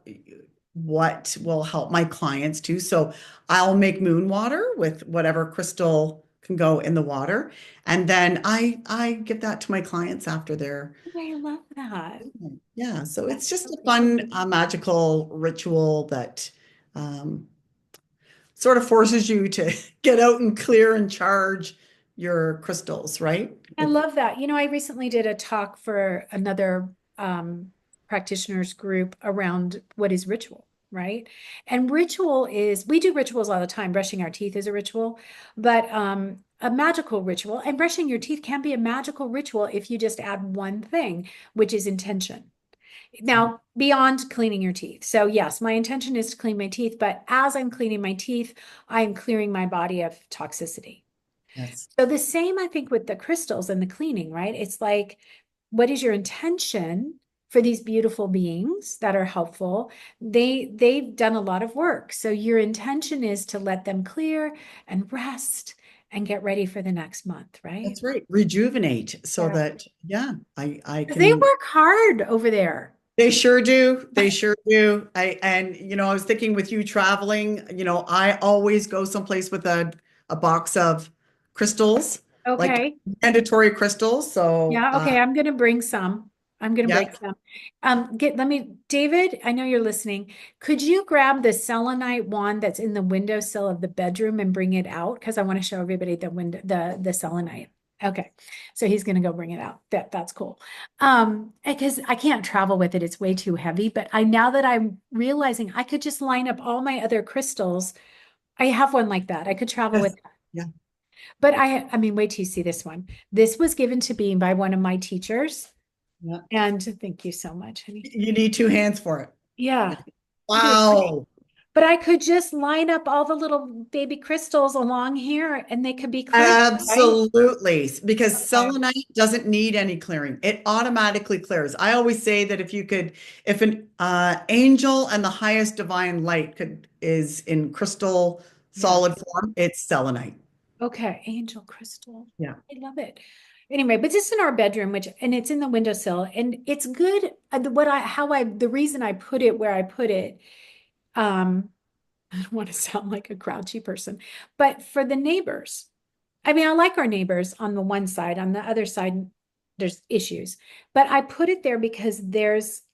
what will help my clients too. So I'll make moon water with whatever crystal can go in the water. And then I give that to my clients after their, I love that. yeah. So That's it's just so a great. fun, magical ritual that, um, sort of forces you to get out and clear and charge your crystals, right? I love that. I recently did a talk for another practitioners group around what is ritual, right? And ritual is, we do rituals all the time. Brushing our teeth is a ritual, but a magical ritual, and brushing your teeth can be a magical ritual if you just add one thing, which is intention. Now, beyond cleaning your teeth. So, yes, my intention is to clean my teeth, but as I'm cleaning my teeth, I'm clearing my body of toxicity. Yes, So the same, I think, with the crystals and the cleaning, right? It's like, what is your intention for these beautiful beings that are helpful? They've done a lot of work. So your intention is to let them clear and rest and get ready for the next month, right? that's right. Rejuvenate so Yeah. that, yeah, I 'Cause they can, work hard over there. they sure do. They sure do. I was thinking with you traveling, I always go someplace with a box of crystals, like Okay. mandatory crystals. So, Yeah, okay, I'm gonna bring some. I'm gonna Yeah. break some. David, I know you're listening. Could you grab the selenite wand that's in the windowsill of the bedroom and bring it out? Because I want to show everybody the selenite. Okay, so he's gonna go bring it out. That's cool. Because I can't travel with it, it's way too heavy. But now that I'm realizing I could just line up all my other crystals. I have one like that. I could travel Yes. with. Yeah. But I mean, wait till you see this one. This was given to me by one of my teachers. Yeah. And thank you so much, honey. You need two hands for it. Yeah. Yeah. Look at it. Wow. But I could just line up all the little baby crystals along here and they could be clear, right? Absolutely. Because Okay. selenite doesn't need any clearing. It automatically clears. I always say that if an angel and the highest divine light is in crystal Yeah. solid form, it's selenite. Okay. Angel crystal. Yeah. I love it. Anyway, but this is in our bedroom, and it's in the windowsill, and it's good. The reason I put it where I put it, um, I don't want to sound like a grouchy person, but for the neighbors. I mean, I like our neighbors on the one side. On the other side, there's issues. But I put it there because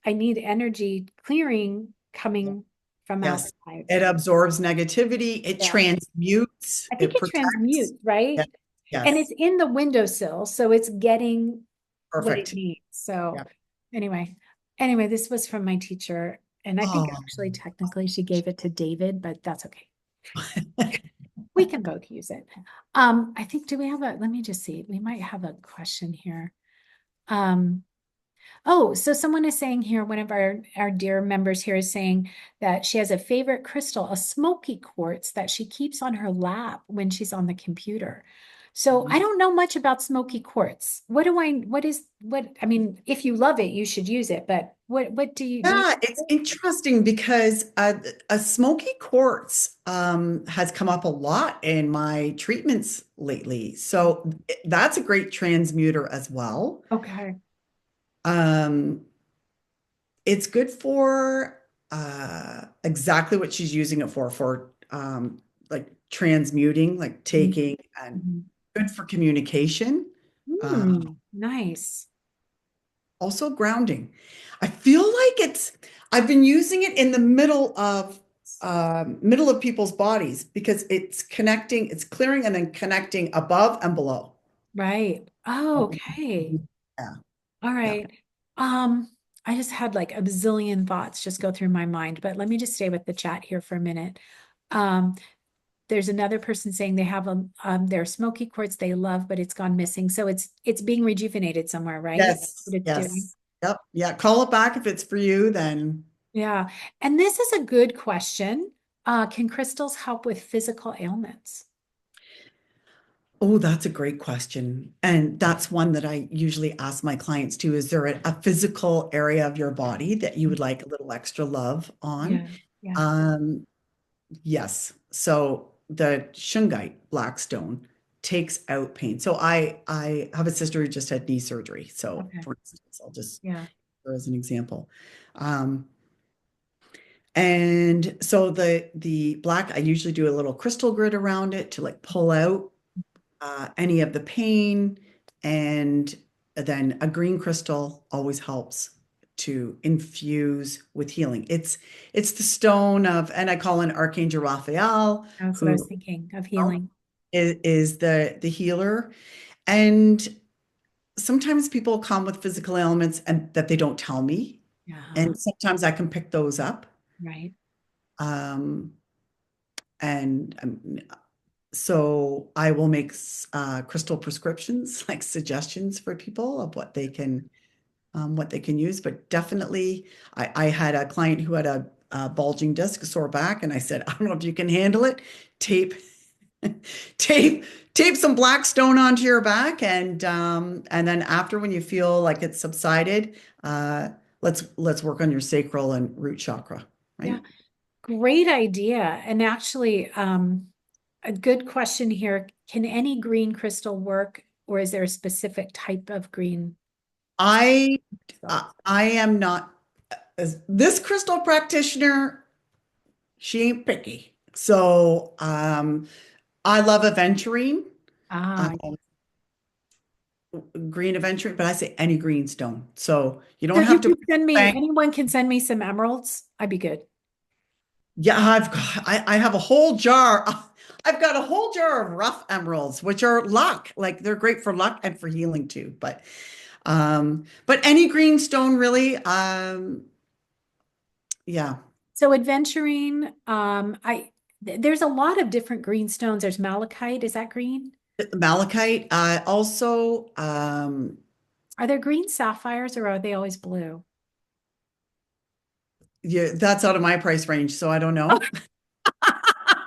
I need energy clearing coming from Yes. outside. It absorbs negativity. It Yeah. transmutes. I think It it protects. transmutes, right? Yeah. And it's Yes. in the windowsill, so it's getting what it Perfect. needs. So Yeah. anyway, anyway, this was from my teacher. And I think Oh. actually technically she gave it to David, but that's okay. We can both use it. I think, do we have let me just see. We might have a question here. Um, oh, so someone is saying here, one of our dear members here is saying that she has a favorite crystal, a smoky quartz that she keeps on her lap when she's on the computer. So I don't know much about smoky quartz. I mean, if you love it, you should use it, but what do you? Yeah, it's interesting because a smoky quartz has come up a lot in my treatments lately. So that's a great transmuter as well. Okay. Um, it's good for exactly what she's using it for like transmuting, like taking, and Mhm. good for communication. Uh, Nice. Also grounding. I feel like I've been using it in the middle of people's bodies because it's connecting, it's clearing and then connecting above and below. Right. Oh, Oh, okay. yeah, All yeah. right. Um, I just had like a bazillion thoughts just go through my mind, but let me just stay with the chat here for a minute. Um, there's another person saying they have their smoky quartz they love, but it's gone missing. So it's being rejuvenated somewhere, right? Yes, What it's doing. yes. Yep. Yeah. Call it back if it's for you, then. Yeah. And this is a good question. Can crystals help with physical ailments? Oh, that's a great question. And that's one that I usually ask my clients too. Is there a physical area of your body that you would like a little extra love on? Yeah. Yeah. Um, Yes. So the shungite blackstone takes out pain. So I have a sister who just had knee surgery. So Okay. for instance, I'll just Yeah. for as an example. Um, and so the black, I usually do a little crystal grid around it to like pull out any of the pain, and then a green crystal always helps to infuse with healing. It's the stone of, and I call in Archangel Raphael, That's what I was who thinking of healing. is the healer. And sometimes people come with physical ailments and that they don't tell me, Yeah. and sometimes I can pick those up. Right. Um, and So I will make crystal prescriptions, like suggestions for people of what they can use. But definitely, I had a client who had a bulging disc, a sore back, and I said, I don't know if you can handle it. Tape, tape, tape some black stone onto your back, and then after when you feel like it's subsided, let's work on your sacral and root chakra, Yeah. right? Great idea. And actually, a good question here. Can any green crystal work, or is there a specific type of green I crystal? I am not as this crystal practitioner, she ain't picky. So I love aventurine. Ah, Um, green aventurine, but I say any green stone. So you So don't you have to could send me, bank. anyone can send me some emeralds. I'd be good. Yeah, I have a whole jar. I've got a whole jar of rough emeralds, which are luck. Like they're great for luck and for healing too. But any green stone really, yeah. So adventuring, there's a lot of different green stones. There's malachite. Is that green? Malachite, also, Are there green sapphires or are they always blue? yeah, that's out of my price range, so I don't know.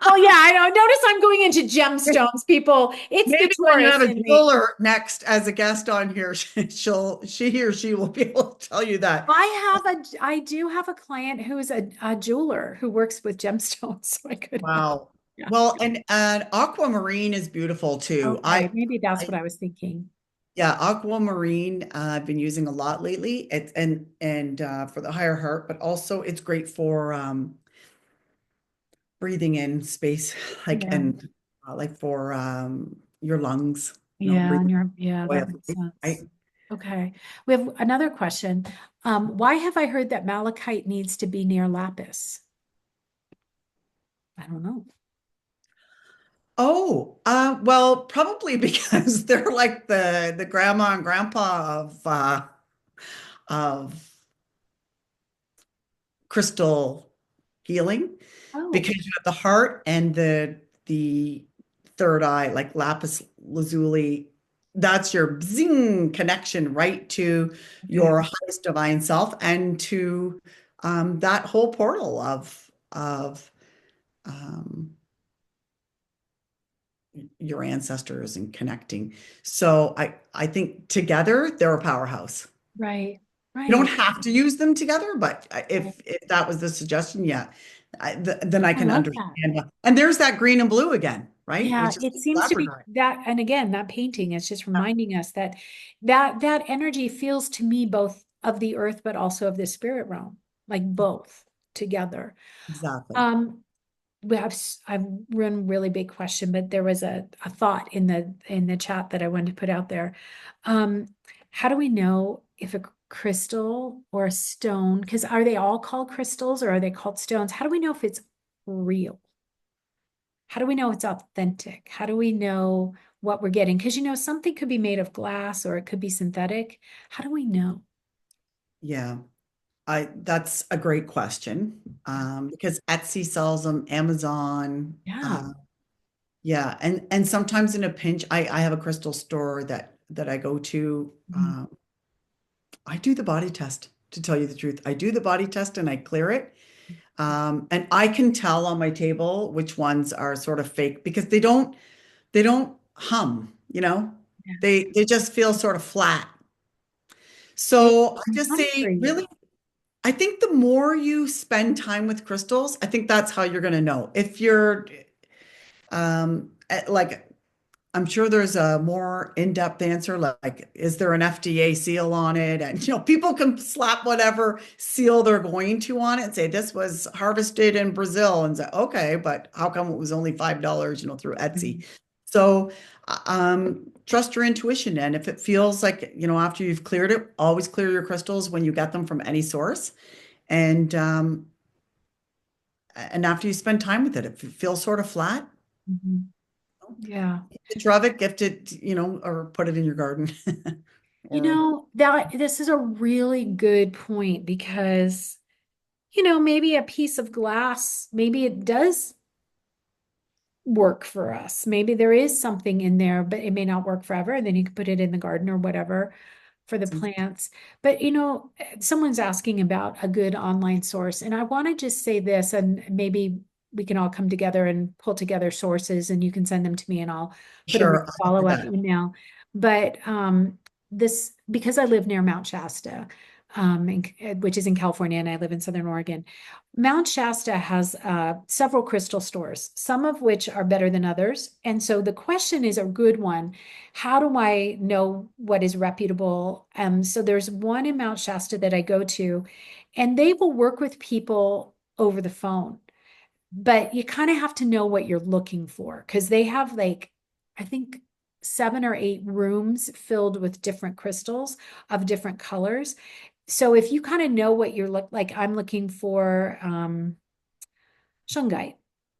Oh yeah, I know. Notice I'm going into gemstones, people. It's the Maybe when you have Taurus a in me. jeweler next as a guest on here, he or she will be able to tell you that. I do have a client who is a jeweler who works with gemstones. So I could, Wow. yeah. Well, and aquamarine is beautiful too. Okay, maybe that's what I I was thinking. yeah, aquamarine, I've been using a lot lately. It's and for the higher heart, but also it's great for breathing in space, like Yeah. and like for your lungs, Yeah, and breathing yeah, joy that of makes life, sense. right? Okay. We have another question. Why have I heard that malachite needs to be near lapis? I don't know. Oh, well, probably because they're like the grandma and grandpa of crystal healing, Oh, because you have the heart and the third eye, like lapis lazuli. That's your zing connection right to okay. your highest divine self and to that whole portal of um, your ancestors and connecting. So I think together they're a powerhouse. Right. You don't Right. have to use them together, but Right. if that was the suggestion, yeah, then I I can love that. understand. And there's that green and blue again, right? Yeah, Which is it seems to be labradorite. that, and again, that painting is just reminding us that that energy feels to me both of the earth, but also of the spirit realm, like both together. Exactly. Um, I've run really big question, but there was a thought in the chat that I wanted to put out there. Um, how do we know if a crystal or a stone, because are they all called crystals or are they called stones? How do we know if it's real? How do we know it's authentic? How do we know what we're getting? Because something could be made of glass or it could be synthetic. How do we know? Yeah. I that's a great question. Because Etsy sells them, Amazon, Yeah. yeah, and sometimes in a pinch, I have a crystal store that I go to. Mhm. I do the body test, to tell you the truth. I do the body test and I clear it. And I can tell on my table which ones are sort of fake because they don't hum, you know? Yeah. They just feel sort of flat. It, So I just I'm say, curious. really, I think the more you spend time with crystals, I think that's how you're going to know. If you're like I'm sure there's a more in-depth answer, like, is there an FDA seal on it? And, people can slap whatever seal they're going to on it and say, this was harvested in Brazil. And say, okay, but how come it was only $5, through Etsy? Mhm. So, trust your intuition. And if it feels like, after you've cleared it, always clear your crystals when you get them from any source. And after you spend time with it, if it feels sort of flat, Mhm. Yeah. Rub it, gift it, or put it in your garden. Or That this is a really good point because, maybe a piece of glass, maybe it does work for us. Maybe there is something in there, but it may not work forever. And then you can put it in the garden or whatever for the plants. But someone's asking about a good online source. And I want to just say this, and maybe we can all come together and pull together sources and you can send them to me and I'll put them in sure, a I do follow-up that. email. But this, because I live near Mount Shasta, which is in California, and I live in Southern Oregon. Mount Shasta has several crystal stores, some of which are better than others. And so the question is a good one. How do I know what is reputable? So there's one in Mount Shasta that I go to, and they will work with people over the phone. But you kind of have to know what you're looking for because they have like, I think 7 or 8 rooms filled with different crystals of different colors. So if you kind of know what you're like, I'm looking for shungite.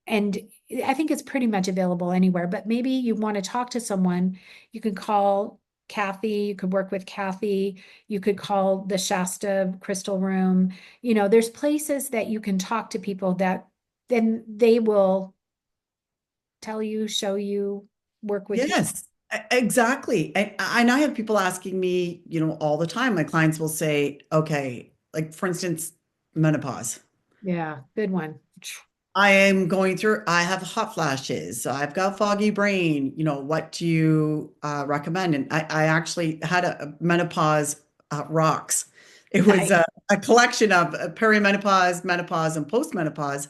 And I think it's pretty much available anywhere, but maybe you want to talk to someone, you can call Cathy, you could work with Cathy, you could call the Shasta Crystal Room. There's places that you can talk to people that then they will tell you, show you, work with you. Yes, exactly. And I have people asking me, all the time. My clients will say, okay, like for instance, menopause. Yeah, good one. I am going through, I have hot flashes. I've got foggy brain. What do you recommend? And I actually had a menopause rocks. It was Nice. a collection of perimenopause, menopause, and postmenopause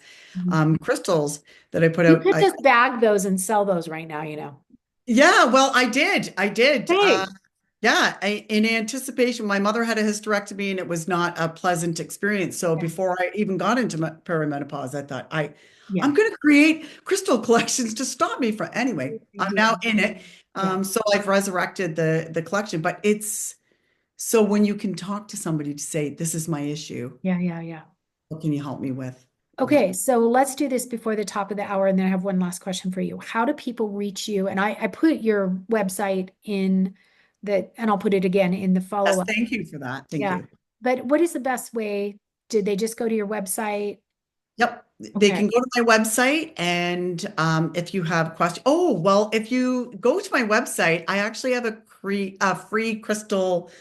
crystals that I put You out. could just bag those and sell those right now. Yeah, well, I did. I did. Hey. Yeah, in anticipation, my mother had a hysterectomy and it was not a pleasant experience. So Yeah. before I even got into perimenopause, I thought Yeah. I'm going to create crystal collections to stop me from. Anyway, Great I'm idea. now in it. Yeah. So I've resurrected the collection, but it's so when you can talk to somebody to say, this is my issue, Yeah. what can you help me with? Yeah. Okay, so let's do this before the top of the hour, and then I have one last question for you. How do people reach you? And I put your website in and I'll put it again in the Yes, follow-up. thank you for that. Thank Yeah. you. But what is the best way? Did they just go to your website? Yep. They Okay. can go to my website and if you have questions, oh, well, if you go to my website, I actually have a free crystal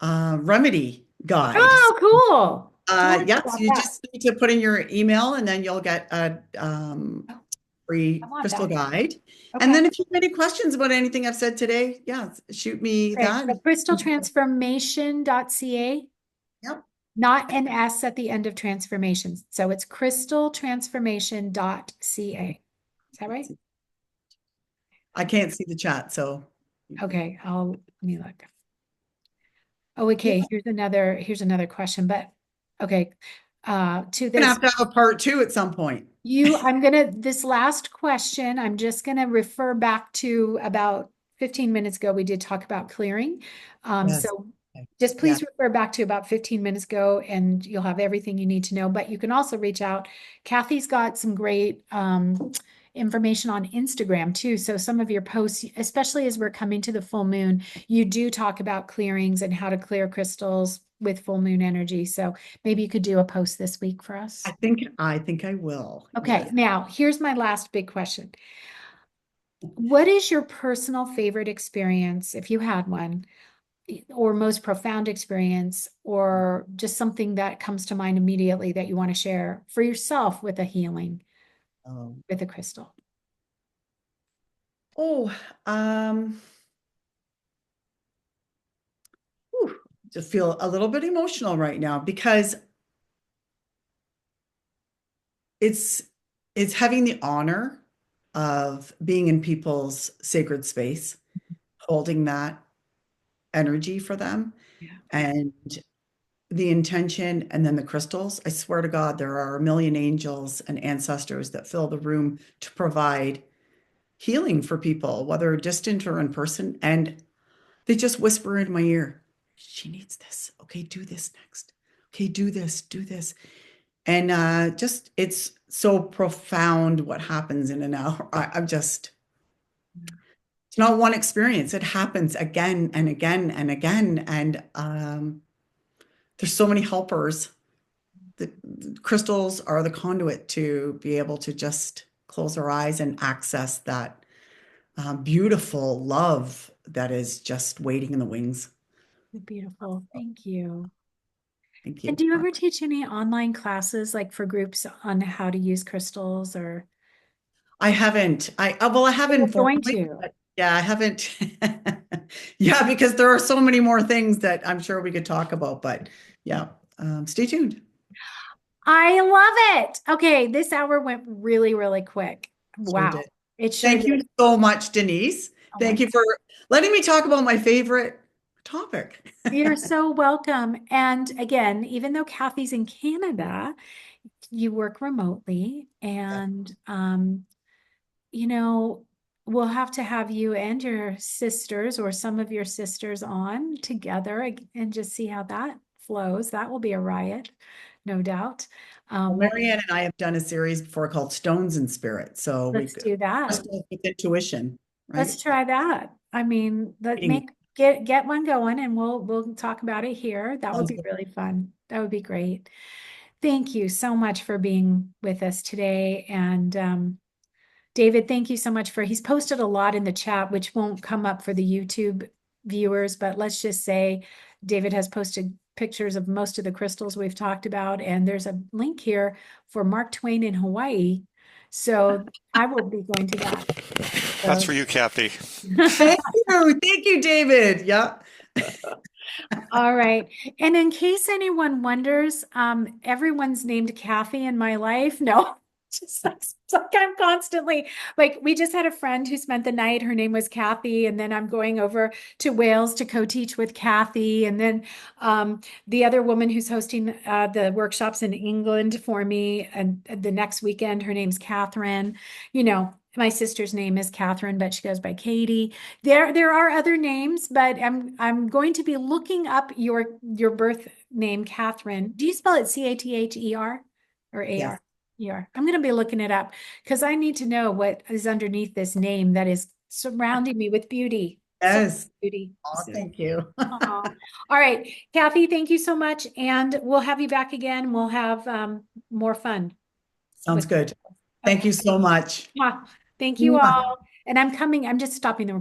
remedy guide. Oh, cool. Tell us Yeah, so about you that. just need to put in your email and then you'll get a Oh, I free want crystal that. guide. And Okay. then if you have any questions about anything I've said today, yeah, shoot me Okay. that. So crystaltransformation.ca, Yep. not an S at the end of transformation. So it's crystaltransformation.ca. Is that right? I can't see the chat, so Okay, let me look. Oh, yeah, okay, here's another question, but okay. To we're gonna this, have to have a part two at some point. this last question, I'm just gonna refer back to about 15 minutes ago, we did talk about clearing. Yes. So Okay. just Yeah. please refer back to about 15 minutes ago and you'll have everything you need to know, but you can also reach out. Cathy's got some great, information on Instagram too. So some of your posts, especially as we're coming to the full moon, you do talk about clearings and how to clear crystals with full moon energy. So maybe you could do a post this week for us. I think I will. Okay, Yes. now here's my last big question. What is your personal favorite experience, if you had one, or most profound experience, or just something that comes to mind immediately that you want to share for yourself with a healing Um, with a crystal? oh, um, whew, just feel a little bit emotional right now because it's it's having the honor of being in people's sacred space, holding that energy for them, Yeah, and the intention, and then the crystals. I swear to God, there are a million angels and ancestors that fill the room to provide healing for people, whether distant or in person. And they just whisper in my ear, she needs this. Okay, do this next. Okay, do this, do this. And just, it's so profound what happens in an hour. I'm just, it's not one experience. It happens again and again and again. And there's so many helpers. The crystals are the conduit to be able to just close our eyes and access that beautiful love that is just waiting in the wings. beautiful. Thank you. Thank And you. do you ever teach any online classes like for groups on how to use crystals or I haven't. Well, I have you're going informally, to? but yeah, I haven't. Yeah, because there are so many more things that I'm sure we could talk about, but yeah, stay tuned. I love it. Okay, this hour went really, really quick. Sure Wow. did. It sure Thank did. you so much, Denise. Oh my Thank God. you for letting me talk about my favorite topic. You're so welcome. And again, even though Kathy's in Canada, you work remotely Yeah. and you know, we'll have to have you and your sisters or some of your sisters on together and just see how that flows. That will be a riot, no doubt. Well, We'll, Marianne and I have done a series before called Stones and Spirit. So we let's do that. crystals with intuition, Let's right? try that. I mean, Reading. get one going and we'll talk about it here. That would Sounds be good. really fun. That would be great. Thank you so much for being with us today. And David, thank you so much he's posted a lot in the chat, which won't come up for the YouTube viewers, but let's just say David has posted pictures of most of the crystals we've talked about. And there's a link here for Mark Twain in Hawaii. So I will be going to that. That's So. for you, Kathy. Thank you. Thank you, David. Yeah. All right. And in case anyone wonders, everyone's named Kathy in my life. No, just like I'm constantly like, we just had a friend who spent the night. Her name was Kathy. And then I'm going over to Wales to co-teach with Kathy. And then the other woman who's hosting the workshops in England for me and the next weekend, her name's Catherine. You know, my sister's name is Catherine, but she goes by Katie. There are other names, but I'm going to be looking up your birth name, Catherine. Do you spell it Cather or Yes. AR? ER. I'm going to be looking it up because I need to know what is underneath this name that is surrounding me with beauty. So much Yes. beauty. Oh, So, thank you. aw. All right, Kathy, thank you so much, and we'll have you back again. We'll have more fun Sounds with. good. Thank Okay. you so much. Mwah. Thank you all. And I'm just stopping the